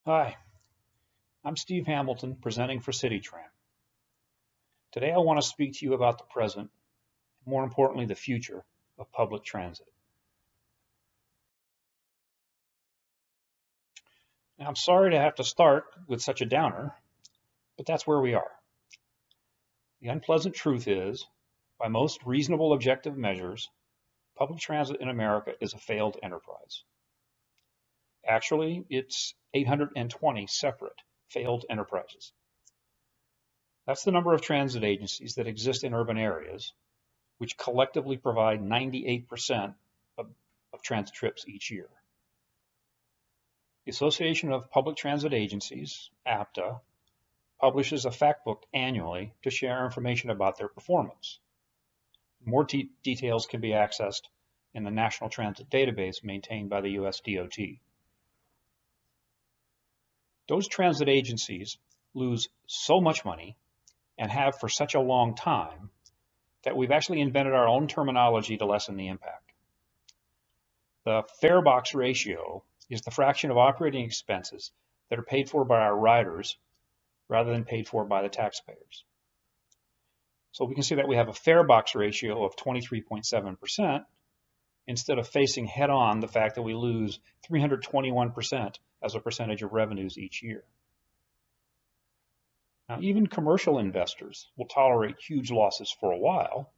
Hi, I'm Steve Hamilton presenting for CityTram. Today I want to speak to you about the present, more importantly the future, of public transit. Now, I'm sorry to have to start with such a downer, but that's where we are. The unpleasant truth is, by most reasonable objective measures, public transit in America is a failed enterprise. Actually, it's 820 separate failed enterprises. That's the number of transit agencies that exist in urban areas, which collectively provide 98% of transit trips each year. The Association of Public Transit Agencies, APTA, publishes a fact book annually to share information about their performance. More details can be accessed in the National Transit Database maintained by the US DOT. Those transit agencies lose so much money and have for such a long time that we've actually invented our own terminology to lessen the impact. The fare box ratio is the fraction of operating expenses that are paid for by our riders rather than paid for by the taxpayers. So we can see that we have a fare box ratio of 23.7% instead of facing head-on the fact that we lose 321% as a percentage of revenues each year. Now, even commercial investors will tolerate huge losses for a while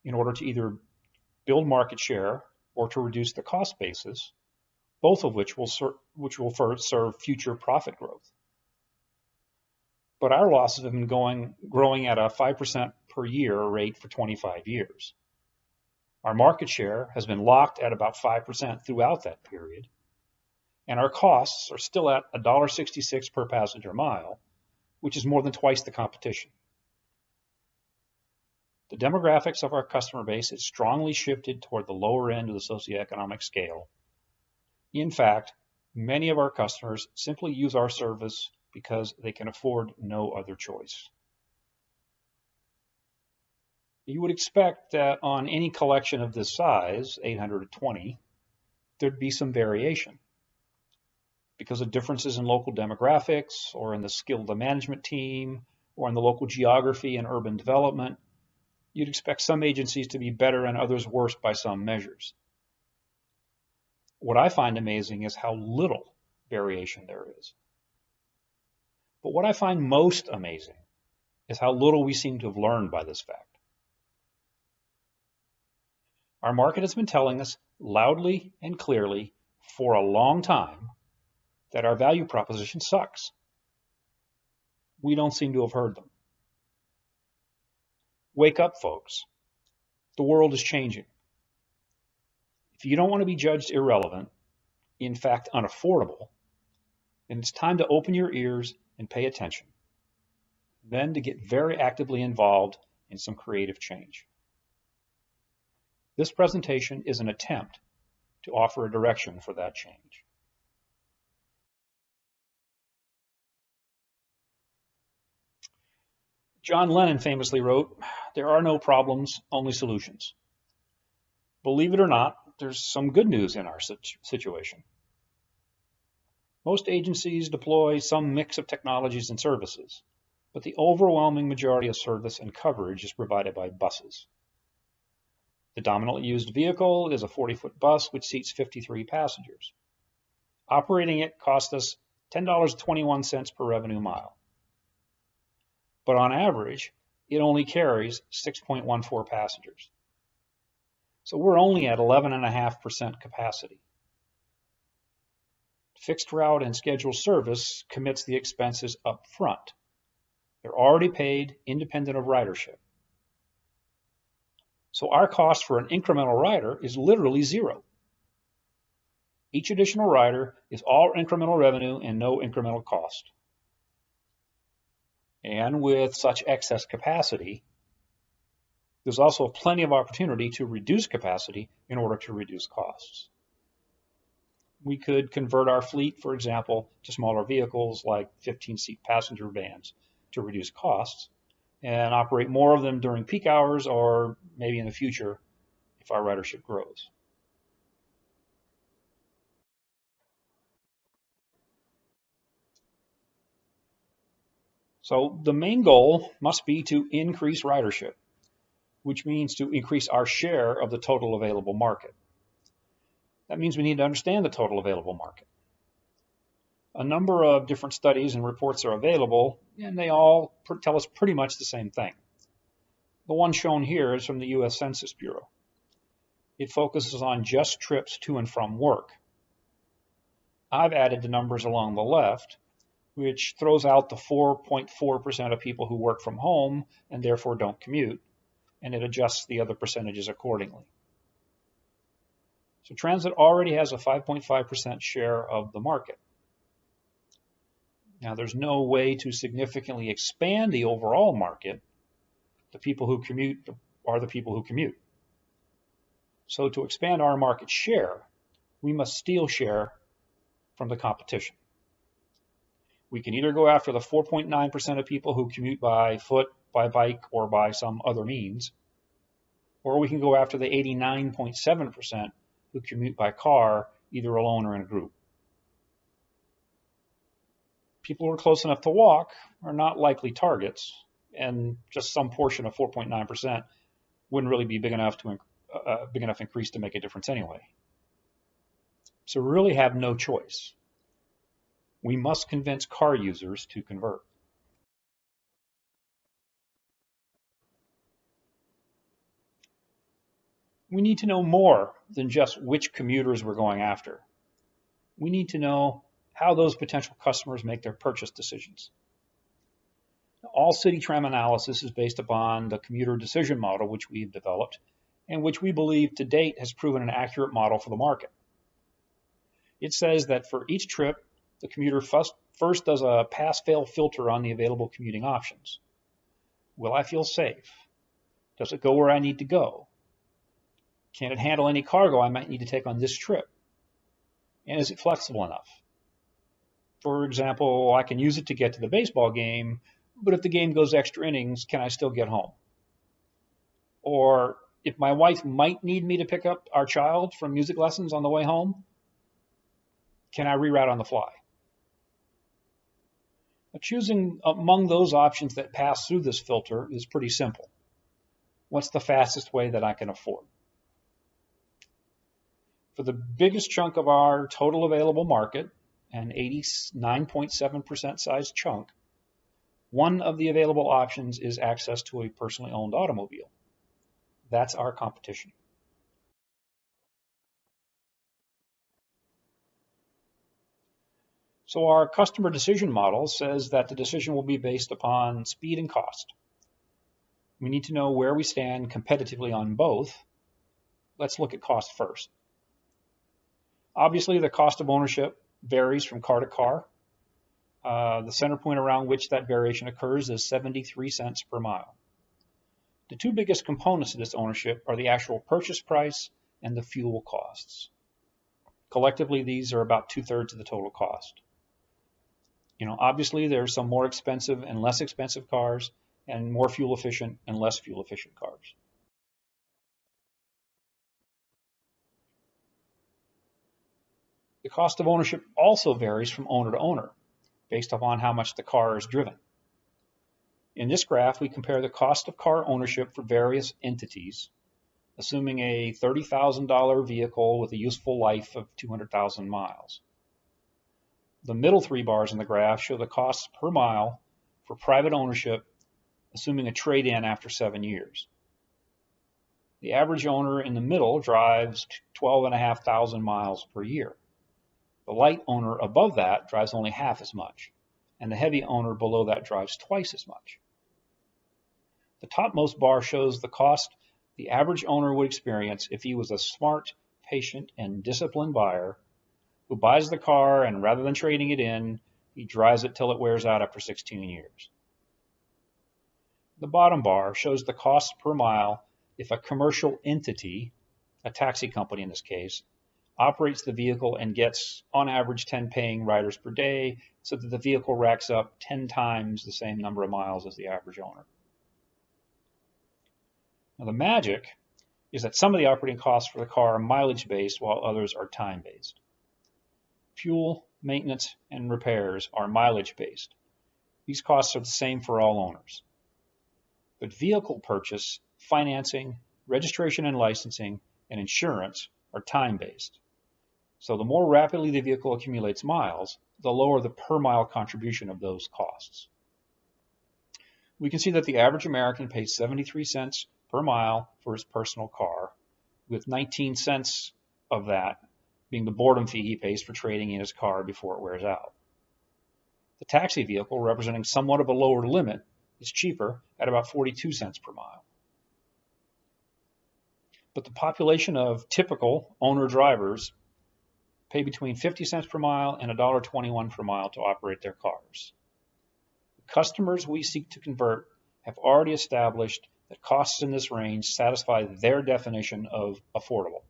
in order to either build market share or to reduce the cost basis, both of which will first serve future profit growth. But our losses have been growing at a 5% per year rate for 25 years. Our market share has been locked at about 5% throughout that period, and our costs are still at $1.66 per passenger mile, which is more than twice the competition. The demographics of our customer base has strongly shifted toward the lower end of the socioeconomic scale. In fact, many of our customers simply use our service because they can afford no other choice. You would expect that on any collection of this size, 820, there'd be some variation because of differences in local demographics or in the skill of the management team or in the local geography and urban development. You'd expect some agencies to be better and others worse by some measures. What I find amazing is how little variation there is. But what I find most amazing is how little we seem to have learned by this fact. Our market has been telling us loudly and clearly for a long time that our value proposition sucks. We don't seem to have heard them. Wake up, folks. The world is changing. If you don't want to be judged irrelevant, in fact unaffordable, then it's time to open your ears and pay attention. Then to get very actively involved in some creative change. This presentation is an attempt to offer a direction for that change. John Lennon famously wrote, "There are no problems, only solutions." Believe it or not, there's some good news in our situation. Most agencies deploy some mix of technologies and services, but the overwhelming majority of service and coverage is provided by buses. The dominantly used vehicle is a 40-foot bus which seats 53 passengers. Operating it costs us $10.21 per revenue mile. But on average, it only carries 6.14 passengers. So we're only at 11.5% capacity. Fixed route and scheduled service commits the expenses up front. They're already paid independent of ridership. So our cost for an incremental rider is literally zero. Each additional rider is all incremental revenue and no incremental cost. And with such excess capacity, there's also plenty of opportunity to reduce capacity in order to reduce costs. We could convert our fleet, for example, to smaller vehicles like 15-seat passenger vans to reduce costs and operate more of them during peak hours or maybe in the future if our ridership grows. So the main goal must be to increase ridership, which means to increase our share of the total available market. That means we need to understand the total available market. A number of different studies and reports are available, and they all tell us pretty much the same thing. The one shown here is from the U.S. Census Bureau. It focuses on just trips to and from work. I've added the numbers along the left, which throws out the 4.4% of people who work from home and therefore don't commute, and it adjusts the other percentages accordingly. So transit already has a 5.5% share of the market. Now, there's no way to significantly expand the overall market. The people who commute are the people who commute. So to expand our market share, we must steal share from the competition. We can either go after the 4.9% of people who commute by foot, by bike, or by some other means, or we can go after the 89.7% who commute by car, either alone or in a group. People who are close enough to walk are not likely targets, and just some portion of 4.9% wouldn't really be big enough increase to make a difference anyway. So we really have no choice. We must convince car users to convert. We need to know more than just which commuters we're going after. We need to know how those potential customers make their purchase decisions. All CityTram analysis is based upon the commuter decision model which we've developed and which we believe to date has proven an accurate model for the market. It says that for each trip, the commuter first does a pass-fail filter on the available commuting options. Will I feel safe? Does it go where I need to go? Can it handle any cargo I might need to take on this trip? And is it flexible enough? For example, I can use it to get to the baseball game, but if the game goes extra innings, can I still get home? Or if my wife might need me to pick up our child from music lessons on the way home, can I reroute on the fly? Choosing among those options that pass through this filter is pretty simple. What's the fastest way that I can afford? For the biggest chunk of our total available market, an 89.7% size chunk, one of the available options is access to a personally owned automobile. That's our competition. So our customer decision model says that the decision will be based upon speed and cost. We need to know where we stand competitively on both. Let's look at cost first. Obviously, the cost of ownership varies from car to car. The center point around which that variation occurs is 73 cents per mile. The two biggest components of this ownership are the actual purchase price and the fuel costs. Collectively, these are about 2/3 of the total cost. Obviously, there are some more expensive and less expensive cars, and more fuel efficient and less fuel efficient cars. The cost of ownership also varies from owner to owner, based upon how much the car is driven. In this graph, we compare the cost of car ownership for various entities, assuming a $30,000 vehicle with a useful life of 200,000 miles. The middle three bars in the graph show the costs per mile for private ownership, assuming a trade-in after 7 years. The average owner in the middle drives 12,500 miles per year. The light owner above that drives only half as much, and the heavy owner below that drives twice as much. The topmost bar shows the cost the average owner would experience if he was a smart, patient, and disciplined buyer who buys the car and rather than trading it in, he drives it till it wears out after 16 years. The bottom bar shows the cost per mile if a commercial entity, a taxi company in this case, operates the vehicle and gets, on average, 10 paying riders per day, so that the vehicle racks up 10 times the same number of miles as the average owner. Now, the magic is that some of the operating costs for the car are mileage-based while others are time-based. Fuel, maintenance, and repairs are mileage-based. These costs are the same for all owners. But vehicle purchase, financing, registration and licensing, and insurance are time-based. So the more rapidly the vehicle accumulates miles, the lower the per-mile contribution of those costs. We can see that the average American pays 73 cents per mile for his personal car, with 19 cents of that being the boredom fee he pays for trading in his car before it wears out. The taxi vehicle, representing somewhat of a lower limit, is cheaper at about 42 cents per mile. But the population of typical owner-drivers pay between 50 cents per mile and $1.21 per mile to operate their cars. The customers we seek to convert have already established that costs in this range satisfy their definition of affordable.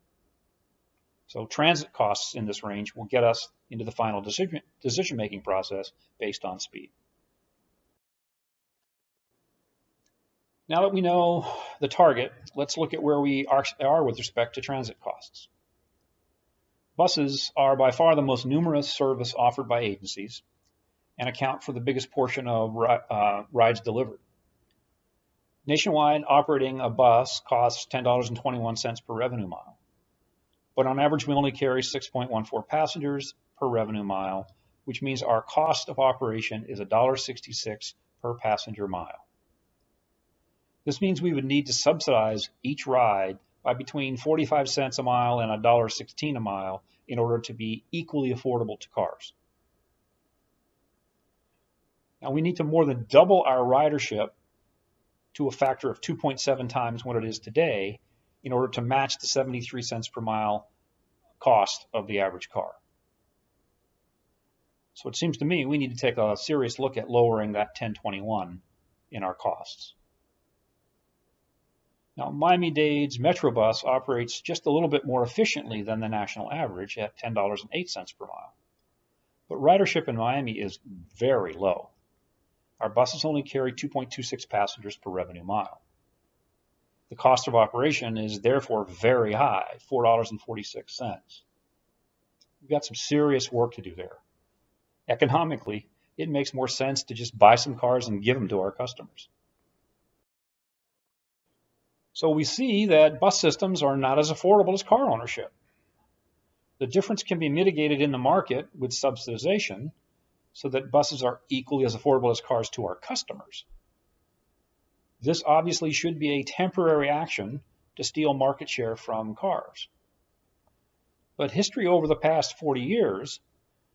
So transit costs in this range will get us into the final decision-making process based on speed. Now that we know the target, let's look at where we are with respect to transit costs. Buses are by far the most numerous service offered by agencies and account for the biggest portion of rides delivered. Nationwide, operating a bus costs $10.21 per revenue mile. But on average, we only carry 6.14 passengers per revenue mile, which means our cost of operation is $1.66 per passenger mile. This means we would need to subsidize each ride by between 45 cents a mile and $1.16 a mile in order to be equally affordable to cars. Now, we need to more than double our ridership to a factor of 2.7 times what it is today in order to match the 73 cents per mile cost of the average car. So it seems to me we need to take a serious look at lowering that 10.21 in our costs. Now, Miami-Dade's Metrobus operates just a little bit more efficiently than the national average at $10.08 per mile. But ridership in Miami is very low. Our buses only carry 2.26 passengers per revenue mile. The cost of operation is therefore very high, $4.46. We've got some serious work to do there. Economically, it makes more sense to just buy some cars and give them to our customers. So we see that bus systems are not as affordable as car ownership. The difference can be mitigated in the market with subsidization so that buses are equally as affordable as cars to our customers. This obviously should be a temporary action to steal market share from cars. But history over the past 40 years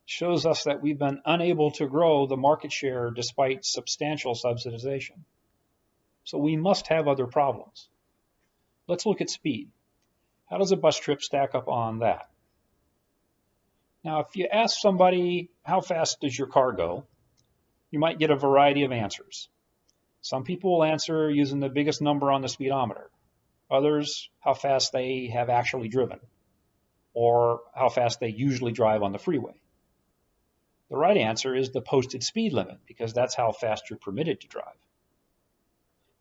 shows us that we've been unable to grow the market share despite substantial subsidization. So we must have other problems. Let's look at speed. How does a bus trip stack up on that? Now, if you ask somebody, how fast does your car go? You might get a variety of answers. Some people will answer using the biggest number on the speedometer. Others, how fast they have actually driven, or how fast they usually drive on the freeway. The right answer is the posted speed limit, because that's how fast you're permitted to drive.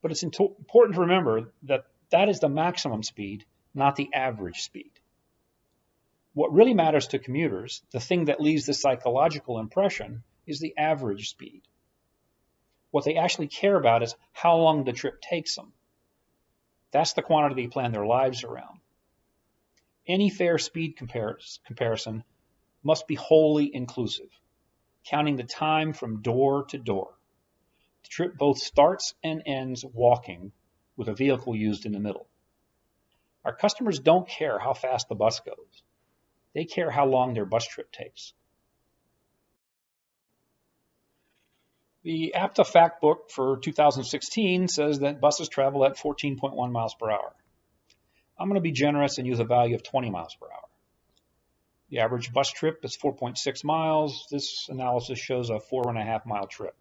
But it's important to remember that that is the maximum speed, not the average speed. What really matters to commuters, the thing that leaves the psychological impression, is the average speed. What they actually care about is how long the trip takes them. That's the quantity they plan their lives around. Any fair speed comparison must be wholly inclusive, counting the time from door to door. The trip both starts and ends walking with a vehicle used in the middle. Our customers don't care how fast the bus goes. They care how long their bus trip takes. The APTA fact book for 2016 says that buses travel at 14.1 miles per hour. I'm going to be generous and use a value of 20 miles per hour. The average bus trip is 4.6 miles. This analysis shows a 4.5 mile trip.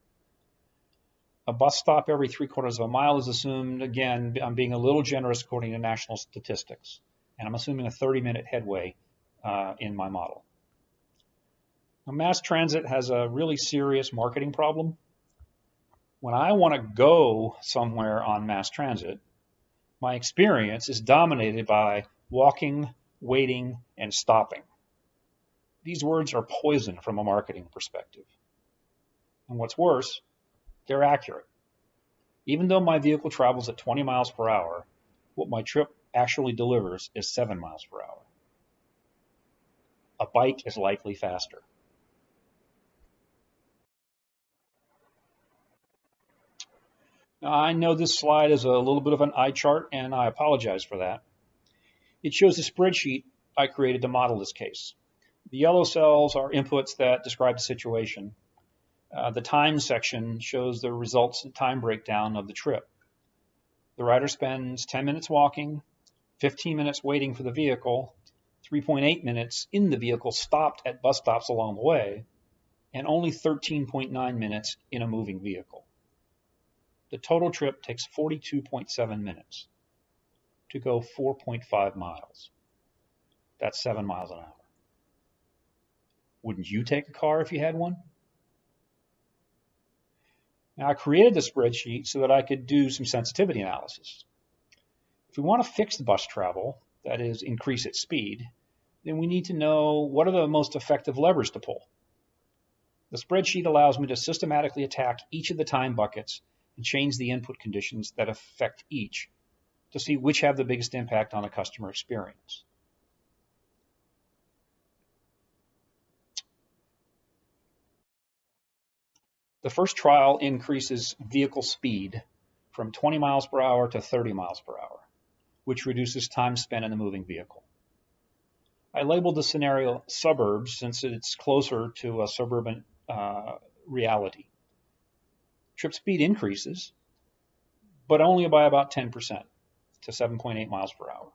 A bus stop every 3/4 of a mile is assumed. Again, I'm being a little generous according to national statistics, and I'm assuming a 30-minute headway in my model. Now, mass transit has a really serious marketing problem. When I want to go somewhere on mass transit, my experience is dominated by walking, waiting, and stopping. These words are poison from a marketing perspective. And what's worse, They're accurate. Even though my vehicle travels at 20 miles per hour, what my trip actually delivers is 7 miles per hour. A bike is likely faster. Now, I know this slide is a little bit of an eye chart, and I apologize for that. It shows a spreadsheet I created to model this case. The yellow cells are inputs that describe the situation. The time section shows the results and time breakdown of the trip. The rider spends 10 minutes walking, 15 minutes waiting for the vehicle, 3.8 minutes in the vehicle stopped at bus stops along the way, and only 13.9 minutes in a moving vehicle. The total trip takes 42.7 minutes to go 4.5 miles. That's 7 miles an hour. Wouldn't you take a car if you had one? Now, I created the spreadsheet so that I could do some sensitivity analysis. If we want to fix the bus travel, that is, increase its speed, then we need to know what are the most effective levers to pull. The spreadsheet allows me to systematically attack each of the time buckets and change the input conditions that affect each to see which have the biggest impact on the customer experience. The first trial increases vehicle speed from 20 miles per hour to 30 miles per hour, which reduces time spent in the moving vehicle. I labeled the scenario suburbs since it's closer to a suburban reality. Trip speed increases, but only by about 10% to 7.8 miles per hour.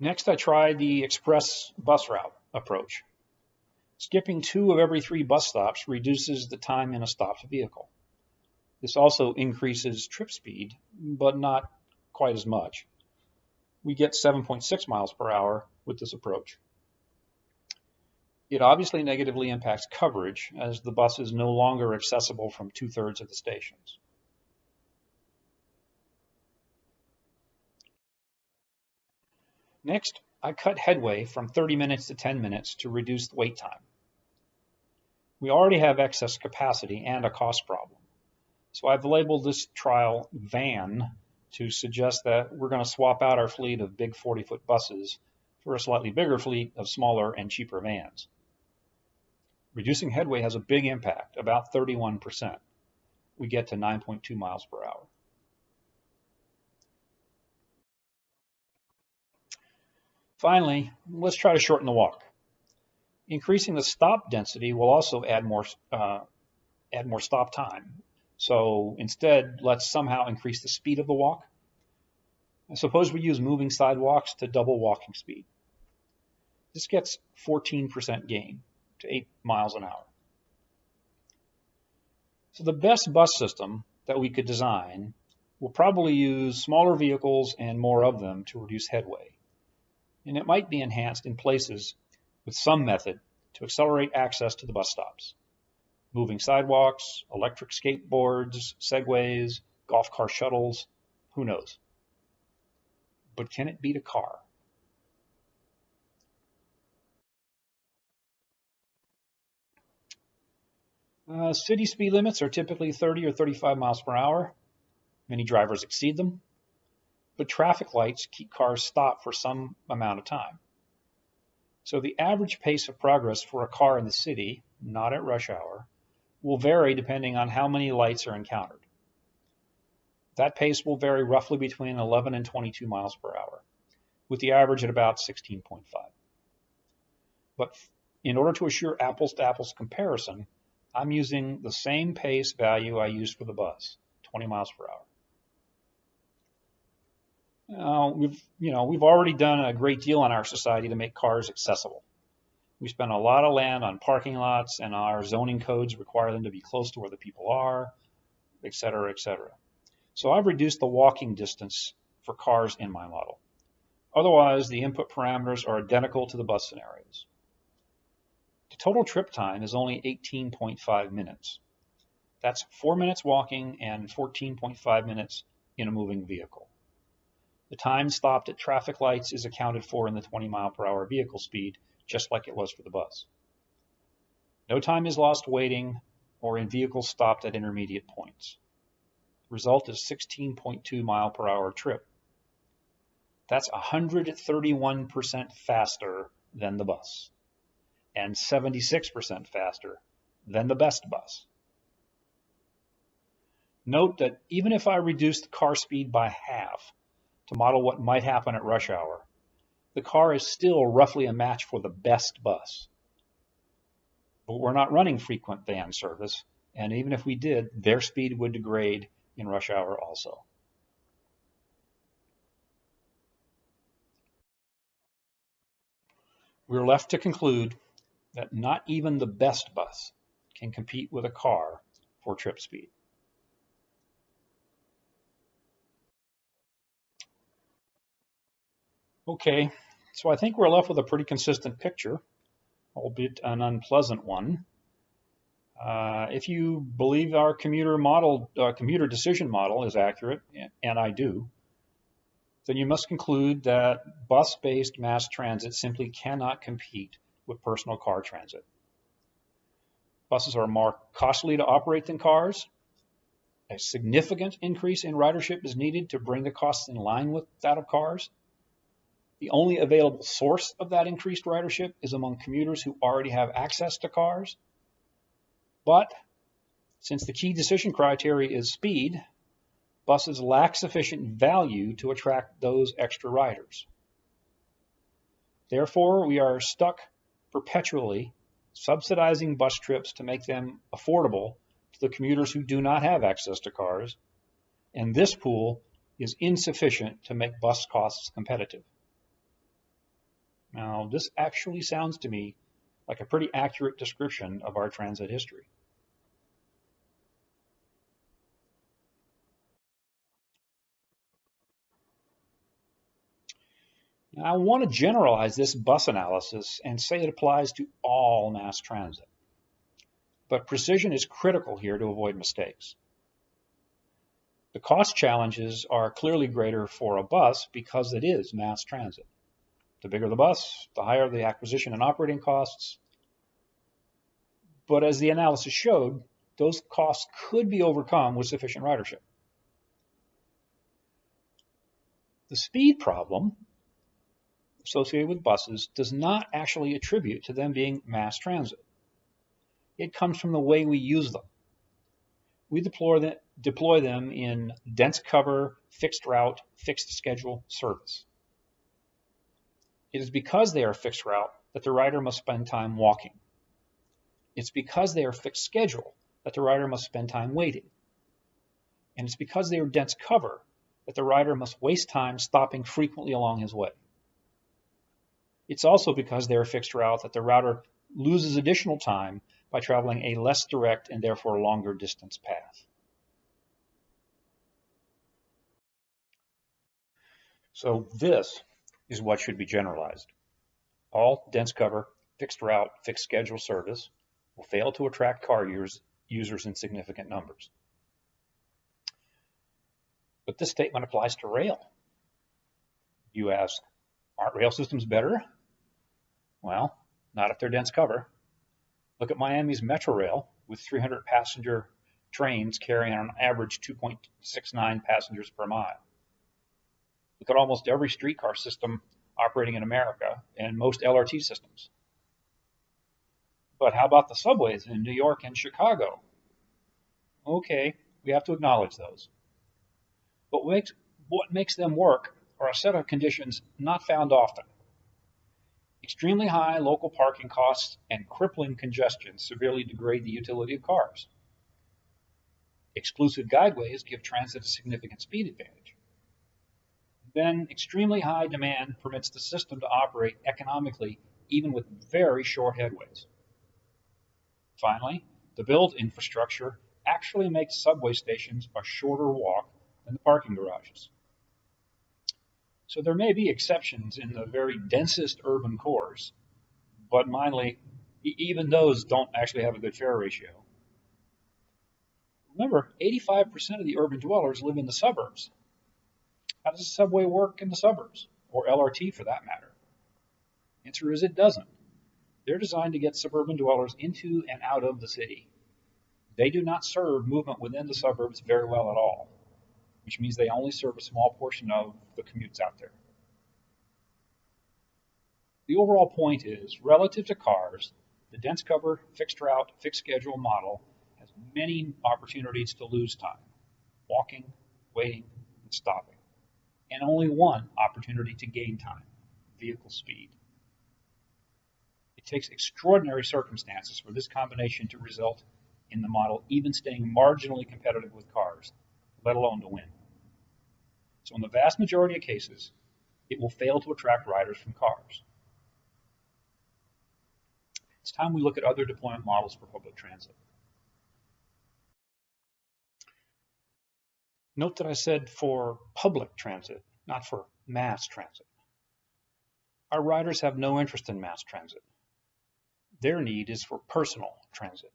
Next, I tried the express bus route approach. Skipping 2 of every 3 bus stops reduces the time in a stopped vehicle. This also increases trip speed, but not quite as much. We get 7.6 miles per hour with this approach. It obviously negatively impacts coverage as the bus is no longer accessible from 2/3 of the stations. Next, I cut headway from 30 minutes to 10 minutes to reduce the wait time. We already have excess capacity and a cost problem. So I've labeled this trial van to suggest that we're going to swap out our fleet of big 40-foot buses for a slightly bigger fleet of smaller and cheaper vans. Reducing headway has a big impact, about 31%. We get to 9.2 miles per hour. Finally, let's try to shorten the walk. Increasing the stop density will also add more stop time. So instead, let's somehow increase the speed of the walk. Suppose we use moving sidewalks to double walking speed. This gets 14% gain to 8 miles an hour. So the best bus system that we could design will probably use smaller vehicles and more of them to reduce headway. And it might be enhanced in places with some method to accelerate access to the bus stops. Moving sidewalks, electric skateboards, segways, golf car shuttles, who knows? But can it beat a car? City speed limits are typically 30 or 35 miles per hour. Many drivers exceed them, but traffic lights keep cars stopped for some amount of time. So the average pace of progress for a car in the city, not at rush hour, will vary depending on how many lights are encountered. That pace will vary roughly between 11 and 22 miles per hour, with the average at about 16.5. But in order to assure apples-to-apples comparison, I'm using the same pace value I used for the bus, 20 miles per hour. We've already done a great deal in our society to make cars accessible. We spend a lot of land on parking lots, and our zoning codes require them to be close to where the people are, et cetera, et cetera. So I've reduced the walking distance for cars in my model. Otherwise, the input parameters are identical to the bus scenarios. The total trip time is only 18.5 minutes. That's 4 minutes walking and 14.5 minutes in a moving vehicle. The time stopped at traffic lights is accounted for in the 20 mile per hour vehicle speed, just like it was for the bus. No time is lost waiting or in vehicles stopped at intermediate points. The result is 16.2 mile per hour trip. That's 131% faster than the bus and 76% faster than the best bus. Note that even if I reduce the car speed by half to model what might happen at rush hour, the car is still roughly a match for the best bus. But we're not running frequent van service, and even if we did, their speed would degrade in rush hour also. We're left to conclude that not even the best bus can compete with a car for trip speed. Okay, so I think we're left with a pretty consistent picture, albeit an unpleasant one. If you believe our commuter decision model is accurate, and I do, then you must conclude that bus-based mass transit simply cannot compete with personal car transit. Buses are more costly to operate than cars. A significant increase in ridership is needed to bring the costs in line with that of cars. The only available source of that increased ridership is among commuters who already have access to cars. But since the key decision criteria is speed, buses lack sufficient value to attract those extra riders. Therefore, we are stuck perpetually subsidizing bus trips to make them affordable to the commuters who do not have access to cars, and this pool is insufficient to make bus costs competitive. Now, this actually sounds to me like a pretty accurate description of our transit history. Now, I want to generalize this bus analysis and say it applies to all mass transit. But precision is critical here to avoid mistakes. The cost challenges are clearly greater for a bus because it is mass transit. The bigger the bus, the higher the acquisition and operating costs. But as the analysis showed, those costs could be overcome with sufficient ridership. The speed problem associated with buses does not actually attribute to them being mass transit. It comes from the way we use them. We deploy them in dense cover, fixed route, fixed schedule service. It is because they are fixed route that the rider must spend time walking. It's because they are fixed schedule that the rider must spend time waiting. And it's because they are dense cover that the rider must waste time stopping frequently along his way. It's also because they are fixed route that the rider loses additional time by traveling a less direct and therefore longer distance path. So this is what should be generalized. All dense cover, fixed route, fixed schedule service will fail to attract car users in significant numbers. But this statement applies to rail. You ask, aren't rail systems better? Well, not if they're dense cover. Look at Miami's Metro Rail with 300 passenger trains carrying on average 2.69 passengers per mile. Look at almost every streetcar system operating in America and most LRT systems. But how about the subways in New York and Chicago? Okay, we have to acknowledge those. But what makes them work are a set of conditions not found often. Extremely high local parking costs and crippling congestion severely degrade the utility of cars. Exclusive guideways give transit a significant speed advantage. Then extremely high demand permits the system to operate economically even with very short headways. Finally, the built infrastructure actually makes subway stations a shorter walk than the parking garages. So there may be exceptions in the very densest urban cores, but mainly, even those don't actually have a good fare ratio. Remember, 85% of the urban dwellers live in the suburbs. How does the subway work in the suburbs, or LRT for that matter? Answer is it doesn't. They're designed to get suburban dwellers into and out of the city. They do not serve movement within the suburbs very well at all, which means they only serve a small portion of the commutes out there. The overall point is, relative to cars, the dense cover, fixed route, fixed schedule model has many opportunities to lose time, walking, waiting, and stopping, and only one opportunity to gain time, vehicle speed. It takes extraordinary circumstances for this combination to result in the model even staying marginally competitive with cars, let alone to win. So in the vast majority of cases, it will fail to attract riders from cars. It's time we look at other deployment models for public transit. Note that I said for public transit, not for mass transit. Our riders have no interest in mass transit. Their need is for personal transit.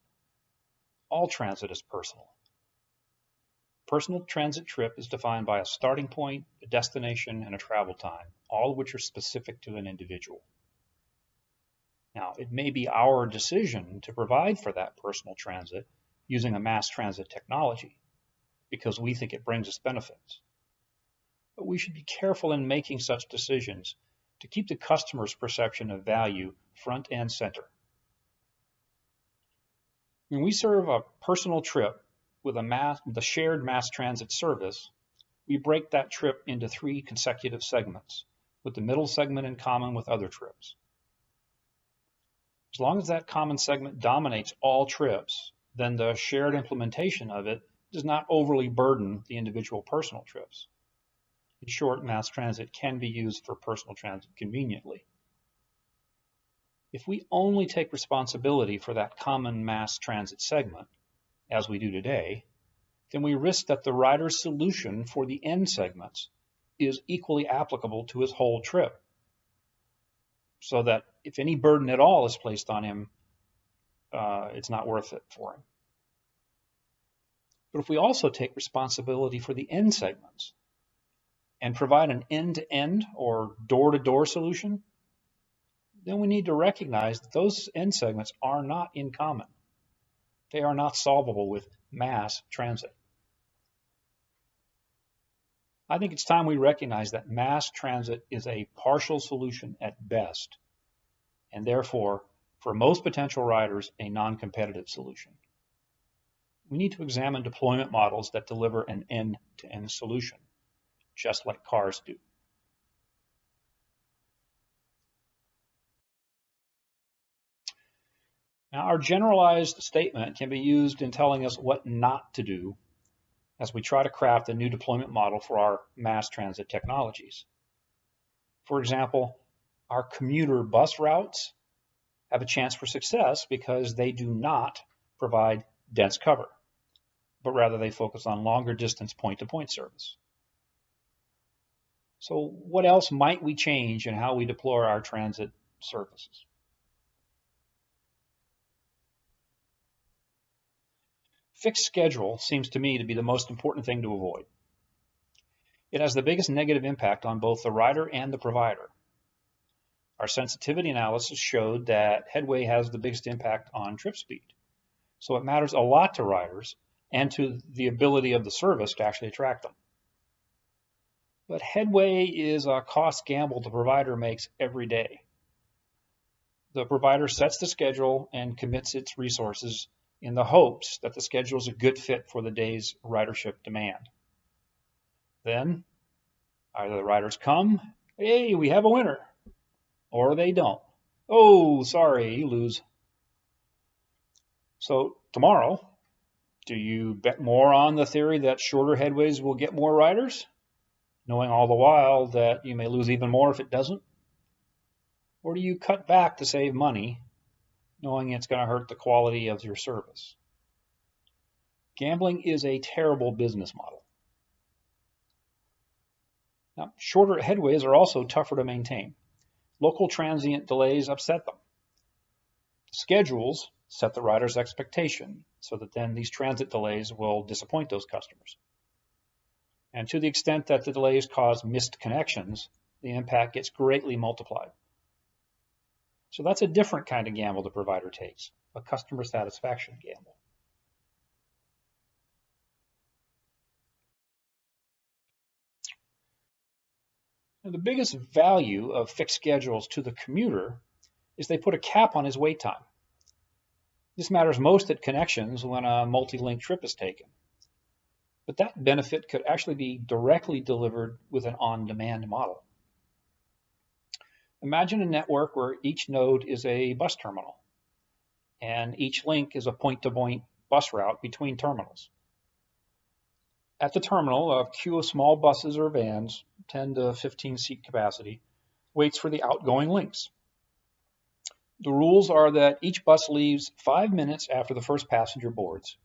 All transit is personal. Personal transit trip is defined by a starting point, a destination, and a travel time, all of which are specific to an individual. Now, it may be our decision to provide for that personal transit using a mass transit technology because we think it brings us benefits. But we should be careful in making such decisions to keep the customer's perception of value front and center. When we serve a personal trip with a shared mass transit service, we break that trip into 3 consecutive segments, with the middle segment in common with other trips. As long as that common segment dominates all trips, then the shared implementation of it does not overly burden the individual personal trips. In short, mass transit can be used for personal transit conveniently. If we only take responsibility for that common mass transit segment, as we do today, then we risk that the rider's solution for the end segments is equally applicable to his whole trip, so that if any burden at all is placed on him, it's not worth it for him. But if we also take responsibility for the end segments and provide an end-to-end or door-to-door solution, then we need to recognize that those end segments are not in common. They are not solvable with mass transit. I think it's time we recognize that mass transit is a partial solution at best, and therefore, for most potential riders, a non-competitive solution. We need to examine deployment models that deliver an end-to-end solution, just like cars do. Now, our generalized statement can be used in telling us what not to do as we try to craft a new deployment model for our mass transit technologies. For example, our commuter bus routes have a chance for success because they do not provide dense cover, but rather they focus on longer distance point-to-point service. So what else might we change in how we deploy our transit services? Fixed schedule seems to me to be the most important thing to avoid. It has the biggest negative impact on both the rider and the provider. Our sensitivity analysis showed that headway has the biggest impact on trip speed. So it matters a lot to riders and to the ability of the service to actually attract them. But headway is a cost gamble the provider makes every day. The provider sets the schedule and commits its resources in the hopes that the schedule is a good fit for the day's ridership demand. Then, either the riders come, hey, we have a winner, or they don't. Oh, sorry, you lose. So tomorrow, do you bet more on the theory that shorter headways will get more riders, knowing all the while that you may lose even more if it doesn't? Or do you cut back to save money, knowing it's going to hurt the quality of your service? Gambling is a terrible business model. Now, shorter headways are also tougher to maintain. Local transient delays upset them. Schedules set the rider's expectation so that then these transit delays will disappoint those customers. And to the extent that the delays cause missed connections, the impact gets greatly multiplied. So that's a different kind of gamble the provider takes, a customer satisfaction gamble. Now, the biggest value of fixed schedules to the commuter is they put a cap on his wait time. This matters most at connections when a multi-link trip is taken. But that benefit could actually be directly delivered with an on-demand model. Imagine a network where each node is a bus terminal, and each link is a point-to-point bus route between terminals. At the terminal, a queue of small buses or vans, 10 to 15 seat capacity, waits for the outgoing links. The rules are that each bus leaves 5 minutes after the first passenger boards,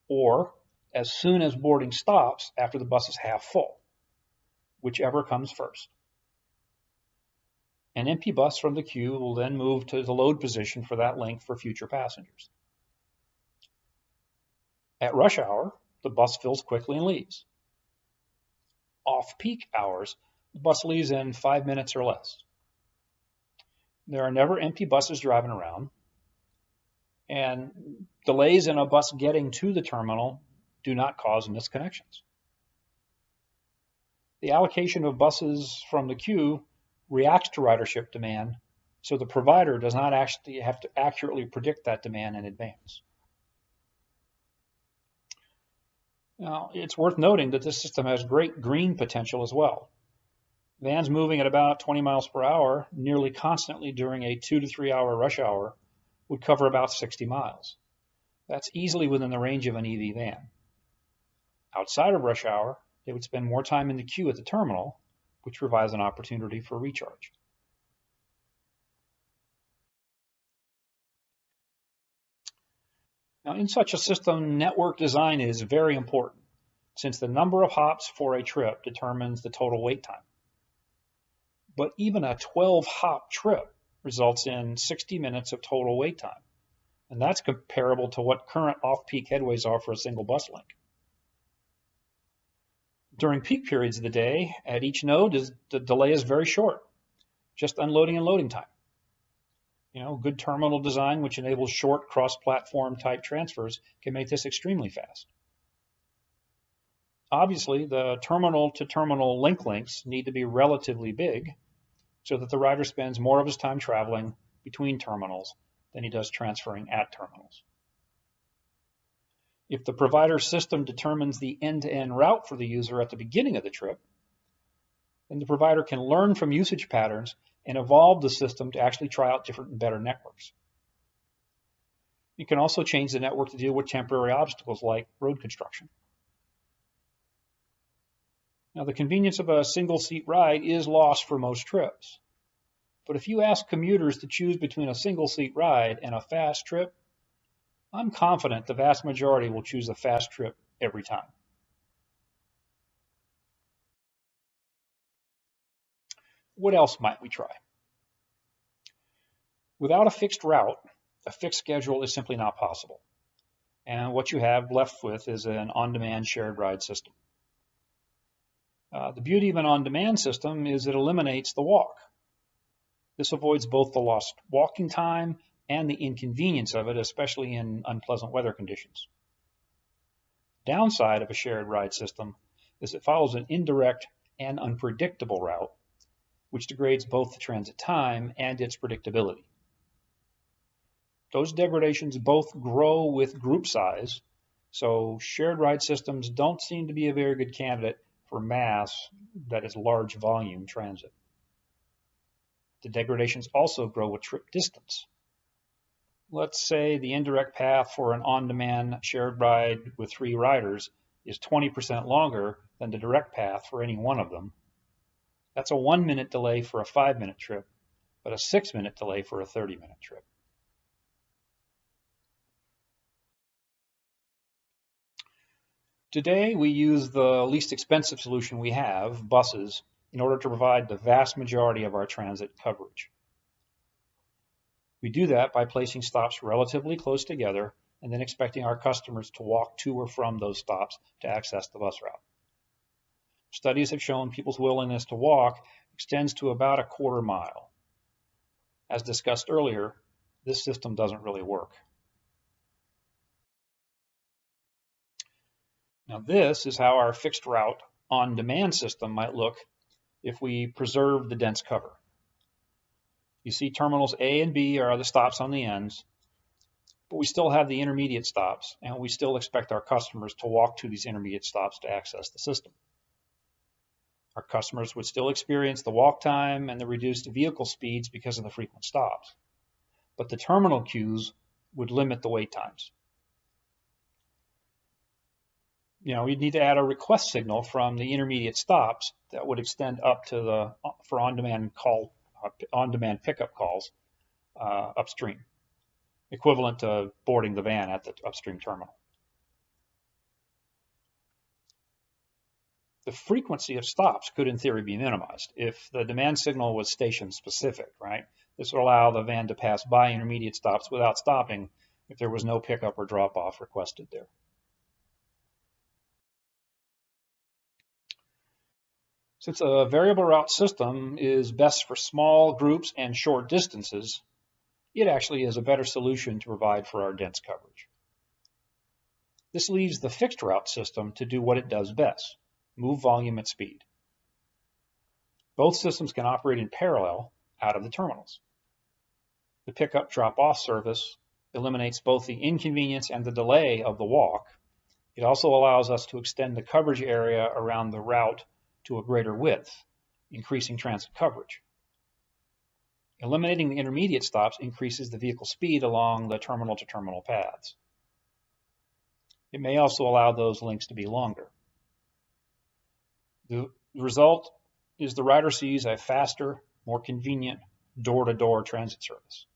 or as soon as boarding stops after the bus is half full, whichever comes first. An empty bus from the queue will then move to the load position for that link for future passengers. At rush hour, the bus fills quickly and leaves. Off-peak hours, the bus leaves in 5 minutes or less. There are never empty buses driving around, and delays in a bus getting to the terminal do not cause misconnections. The allocation of buses from the queue reacts to ridership demand, so the provider does not actually have to accurately predict that demand in advance. Now, it's worth noting that this system has great green potential as well. Vans moving at about 20 miles per hour nearly constantly during a 2 to 3 hour rush hour would cover about 60 miles. That's easily within the range of an EV van. Outside of rush hour, they would spend more time in the queue at the terminal, which provides an opportunity for recharge. Now, in such a system, network design is very important, since the number of hops for a trip determines the total wait time. But even a 12-hop trip results in 60 minutes of total wait time, and that's comparable to what current off-peak headways are for a single bus link. During peak periods of the day, at each node, the delay is very short, just unloading and loading time. Good terminal design, which enables short cross-platform type transfers, can make this extremely fast. Obviously, the terminal-to-terminal links need to be relatively big so that the rider spends more of his time traveling between terminals than he does transferring at terminals. If the provider system determines the end-to-end route for the user at the beginning of the trip, then the provider can learn from usage patterns and evolve the system to actually try out different and better networks. You can also change the network to deal with temporary obstacles like road construction. Now, the convenience of a single-seat ride is lost for most trips. But if you ask commuters to choose between a single-seat ride and a fast trip, I'm confident the vast majority will choose a fast trip every time. What else might we try? Without a fixed route, a fixed schedule is simply not possible. And what you have left with is an on-demand shared ride system. The beauty of an on-demand system is it eliminates the walk. This avoids both the lost walking time and the inconvenience of it, especially in unpleasant weather conditions. Downside of a shared ride system is it follows an indirect and unpredictable route, which degrades both the transit time and its predictability. Those degradations both grow with group size, so shared ride systems don't seem to be a very good candidate for mass, that is large volume transit. The degradations also grow with trip distance. Let's say the indirect path for an on-demand shared ride with 3 riders is 20% longer than the direct path for any one of them. That's a 1-minute delay for a 5-minute trip, but a 6-minute delay for a 30-minute trip. Today, we use the least expensive solution we have, buses, in order to provide the vast majority of our transit coverage. We do that by placing stops relatively close together and then expecting our customers to walk to or from those stops to access the bus route. Studies have shown people's willingness to walk extends to about a quarter mile. As discussed earlier, this system doesn't really work. Now this is how our fixed route on-demand system might look if we preserve the dense cover. You see terminals A and B are the stops on the ends, but we still have the intermediate stops, and we still expect our customers to walk to these intermediate stops to access the system. Our customers would still experience the walk time and the reduced vehicle speeds because of the frequent stops, but the terminal queues would limit the wait times. You'd need to add a request signal from the intermediate stops that would extend up to for on-demand pickup calls upstream, equivalent to boarding the van at the upstream terminal. The frequency of stops could, in theory, be minimized if the demand signal was station specific, right? This would allow the van to pass by intermediate stops without stopping if there was no pickup or drop-off requested there. Since a variable route system is best for small groups and short distances, it actually is a better solution to provide for our dense coverage. This leaves the fixed route system to do what it does best: move volume at speed. Both systems can operate in parallel out of the terminals. The pickup drop-off service eliminates both the inconvenience and the delay of the walk. It also allows us to extend the coverage area around the route to a greater width, increasing transit coverage. Eliminating the intermediate stops increases the vehicle speed along the terminal-to-terminal paths. It may also allow those links to be longer. The result is the rider sees a faster, more convenient door-to-door transit service.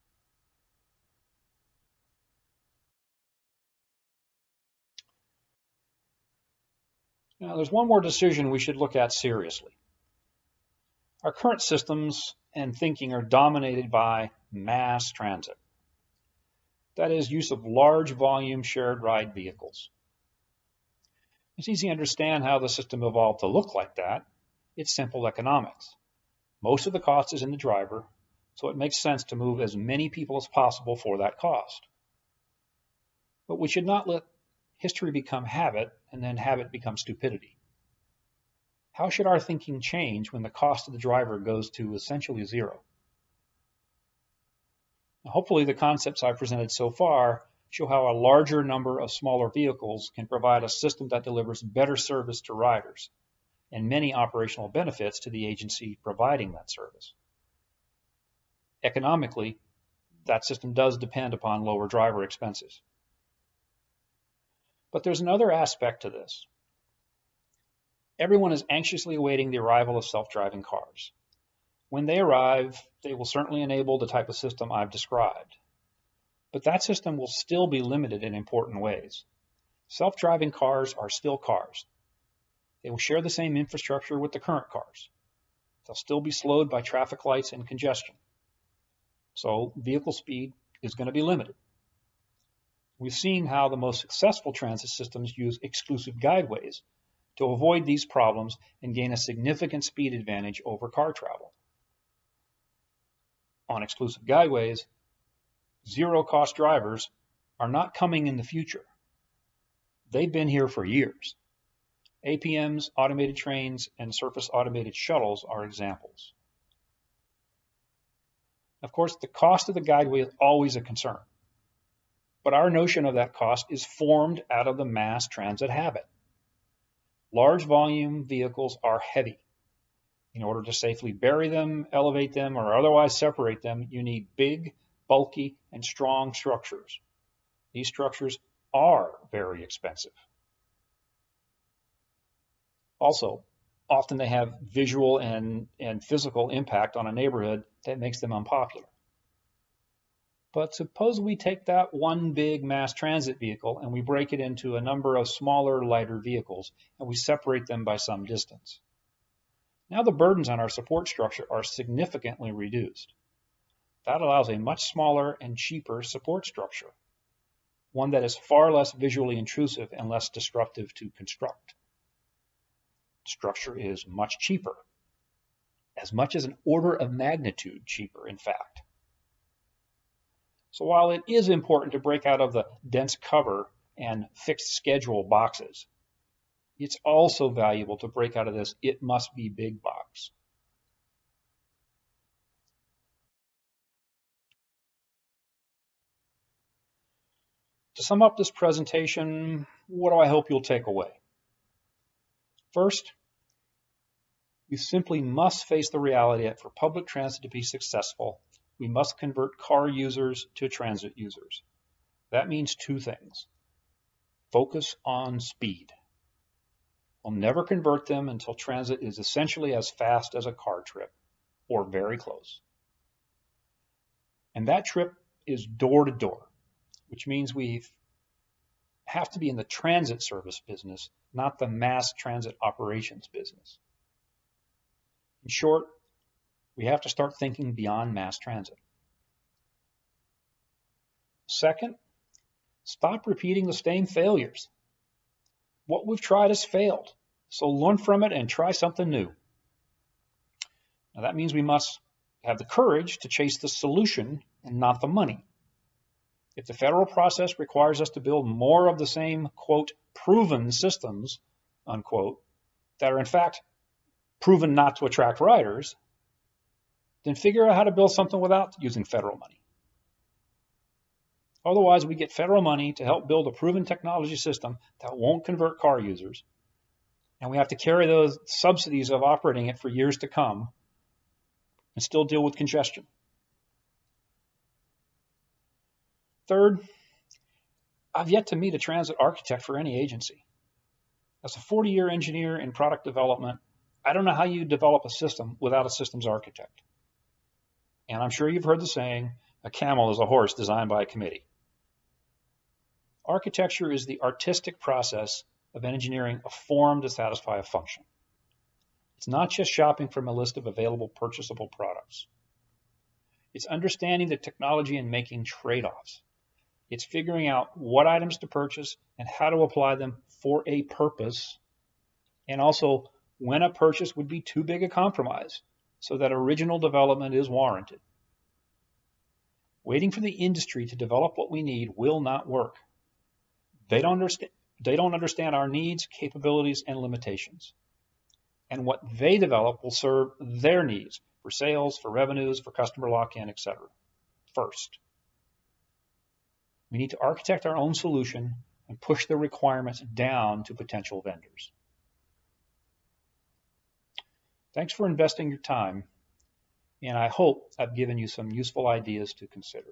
Now, there's one more decision we should look at seriously. Our current systems and thinking are dominated by mass transit. That is, use of large volume shared ride vehicles. It's easy to understand how the system evolved to look like that. It's simple economics. Most of the cost is in the driver, so it makes sense to move as many people as possible for that cost. But we should not let history become habit and then habit become stupidity. How should our thinking change when the cost of the driver goes to essentially zero? Now, hopefully the concepts I've presented so far show how a larger number of smaller vehicles can provide a system that delivers better service to riders and many operational benefits to the agency providing that service. Economically, that system does depend upon lower driver expenses. But there's another aspect to this. Everyone is anxiously awaiting the arrival of self-driving cars. When they arrive, they will certainly enable the type of system I've described. But that system will still be limited in important ways. Self-driving cars are still cars. They will share the same infrastructure with the current cars. They'll still be slowed by traffic lights and congestion. So vehicle speed is going to be limited. We've seen how the most successful transit systems use exclusive guideways to avoid these problems and gain a significant speed advantage over car travel. On exclusive guideways, zero-cost drivers are not coming in the future. They've been here for years. APMs, automated trains, and surface automated shuttles are examples. Of course, the cost of the guideway is always a concern. But our notion of that cost is formed out of the mass transit habit. Large volume vehicles are heavy. In order to safely bury them, elevate them, or otherwise separate them, you need big, bulky, and strong structures. These structures are very expensive. Also, often they have visual and physical impact on a neighborhood that makes them unpopular. But suppose we take that one big mass transit vehicle and we break it into a number of smaller, lighter vehicles, and we separate them by some distance. Now the burdens on our support structure are significantly reduced. That allows a much smaller and cheaper support structure, one that is far less visually intrusive and less disruptive to construct. Structure is much cheaper, as much as an order of magnitude cheaper, in fact. So while it is important to break out of the dense cover and fixed schedule boxes, it's also valuable to break out of this "it must be big" box. To sum up this presentation, what do I hope you'll take away? First, we simply must face the reality that for public transit to be successful, we must convert car users to transit users. That means two things. Focus on speed. We'll never convert them until transit is essentially as fast as a car trip, or very close. And that trip is door to door, which means we have to be in the transit service business, not the mass transit operations business. In short, we have to start thinking beyond mass transit. Second, stop repeating the same failures. What we've tried has failed, so learn from it and try something new. Now that means we must have the courage to chase the solution and not the money. If the federal process requires us to build more of the same, quote, proven systems, unquote, that are in fact proven not to attract riders, then figure out how to build something without using federal money. Otherwise, we get federal money to help build a proven technology system that won't convert car users, and we have to carry those subsidies of operating it for years to come and still deal with congestion. Third, I've yet to meet a transit architect for any agency. As a 40-year engineer in product development, I don't know how you develop a system without a systems architect. And I'm sure you've heard the saying, a camel is a horse designed by a committee. Architecture is the artistic process of engineering a form to satisfy a function. It's not just shopping from a list of available purchasable products. It's understanding the technology and making trade-offs. It's figuring out what items to purchase and how to apply them for a purpose, and also when a purchase would be too big a compromise so that original development is warranted. Waiting for the industry to develop what we need will not work. They don't understand our needs, capabilities, and limitations. And what they develop will serve their needs for sales, for revenues, for customer lock-in, etc. first. We need to architect our own solution and push the requirements down to potential vendors. Thanks for investing your time, and I hope I've given you some useful ideas to consider.